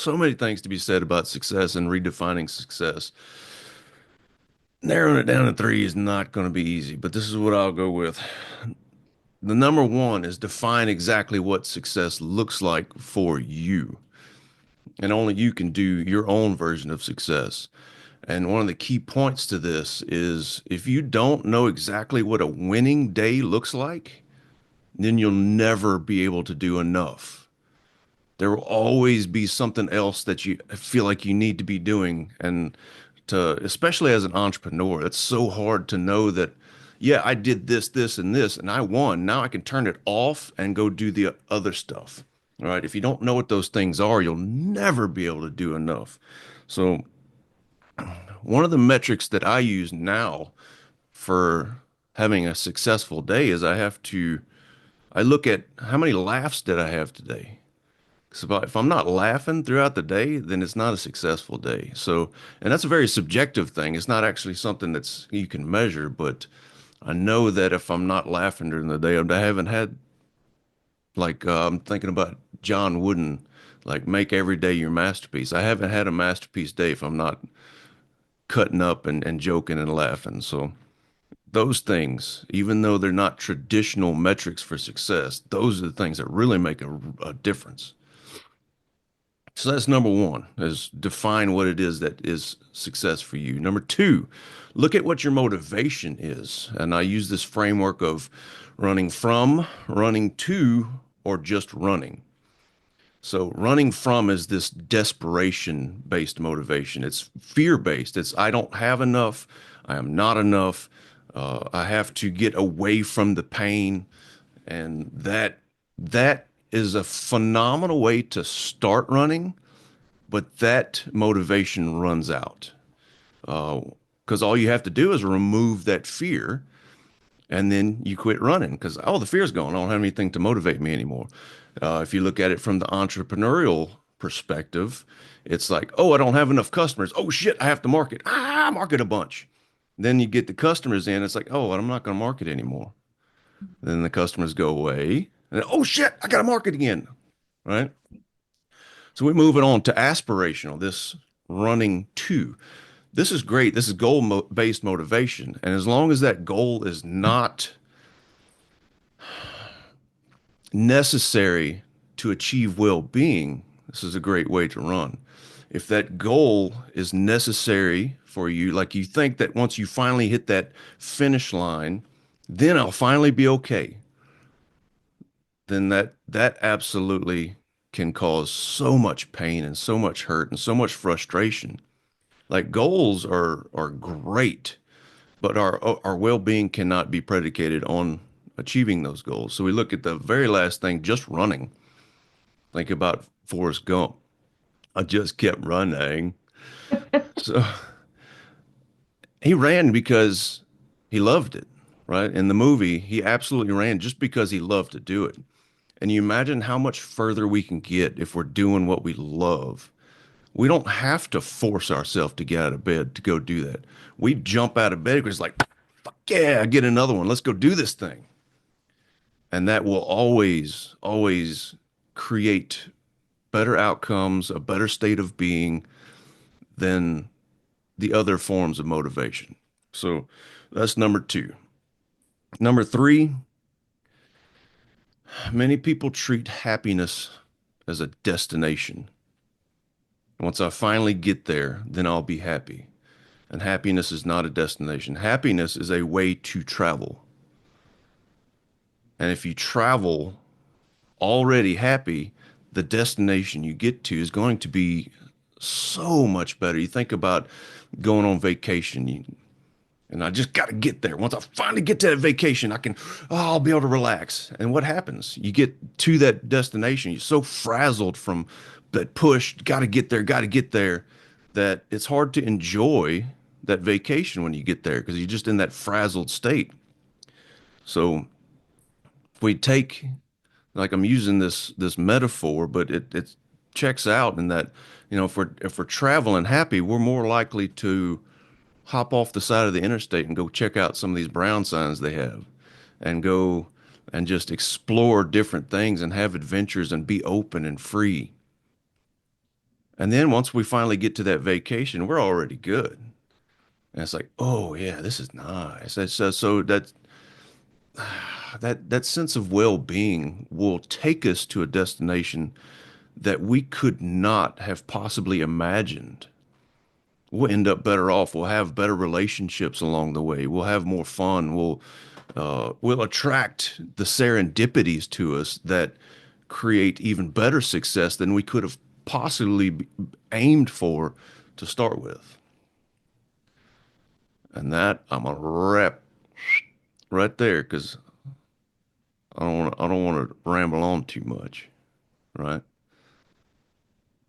So many things to be said about success and redefining success. Narrowing it down to three is not going to be easy, but this is what I'll go with. The number one is define exactly what success looks like for you. And only you can do your own version of success. And one of the key points to this is if you don't know exactly what a winning day looks like, then you'll never be able to do enough. There will always be something else that you feel like you need to be doing. And especially as an entrepreneur, it's so hard to know that, yeah, I did this, this, and this, and I won. Now I can turn it off and go do the other stuff. All right. If you don't know what those things are, you'll never be able to do enough. So, one of the metrics that I use now for having a successful day is I look at how many laughs did I have today? So if I'm not laughing throughout the day, then it's not a successful day. So, and that's a very subjective thing. It's not actually something that's you can measure, but I know that if I'm not laughing during the day, I haven't had I'm thinking about John Wooden, like make every day your masterpiece. I haven't had a masterpiece day if I'm not cutting up and joking and laughing. So those things, even though they're not traditional metrics for success, those are the things that really make a difference. So that's number one, is define what it is that is success for you. Number two, look at what your motivation is. And I use this framework of running from, running to, or just running. So running from is this desperation based motivation. It's fear based. It's I don't have enough. I am not enough. I have to get away from the pain. And that is a phenomenal way to start running, but that motivation runs out. Because all you have to do is remove that fear and then you quit running because, oh, the fear's gone. I don't have anything to motivate me anymore. If you look at it from the entrepreneurial perspective, it's like, oh, I don't have enough customers. Oh, shit, I have to market. Market a bunch. Then you get the customers in. It's like, oh, I'm not going to market anymore. Then the customers go away. And then, oh, shit, I got to market again. Right. So we move it on to aspirational, this running to. This is great. This is goal-based motivation. And as long as that goal is not necessary to achieve well-being, this is a great way to run. If that goal is necessary for you, like you think that once you finally hit that finish line, then I'll finally be okay, then that absolutely can cause so much pain and so much hurt and so much frustration. Like goals are great, but our well-being cannot be predicated on achieving those goals. So we look at the very last thing, just running. Think about Forrest Gump. I just kept running. So he ran because he loved it, right? In the movie, he absolutely ran just because he loved to do it. And you imagine how much further we can get if we're doing what we love. We don't have to force ourselves to get out of bed to go do that. We jump out of bed because it's like, fuck yeah, get another one. Let's go do this thing. And that will always create better outcomes, a better state of being than the other forms of motivation. So that's number two. Number three, many people treat happiness as a destination. Once I finally get there, then I'll be happy. And happiness is not a destination. Happiness is a way to travel. And if you travel already happy, the destination you get to is going to be so much better. You think about going on vacation, and I just got to get there. Once I finally get to that vacation, I'll be able to relax. And what happens? You get to that destination, you're so frazzled from that push, got to get there, that it's hard to enjoy that vacation when you get there because you're just in that frazzled state. So if we take, like I'm using this metaphor, but it checks out in that, if we're traveling happy, we're more likely to hop off the side of the interstate and go check out some of these brown signs they have and go and just explore different things and have adventures and be open and free. And then once we finally get to that vacation, we're already good. And it's like, oh yeah, this is nice. So that sense of well-being will take us to a destination that we could not have possibly imagined. We'll end up better off. We'll have better relationships along the way. We'll have more fun. We'll attract the serendipities to us that create even better success than we could have possibly aimed for to start with. And that I'm gonna wrap right there because I don't want to ramble on too much, right?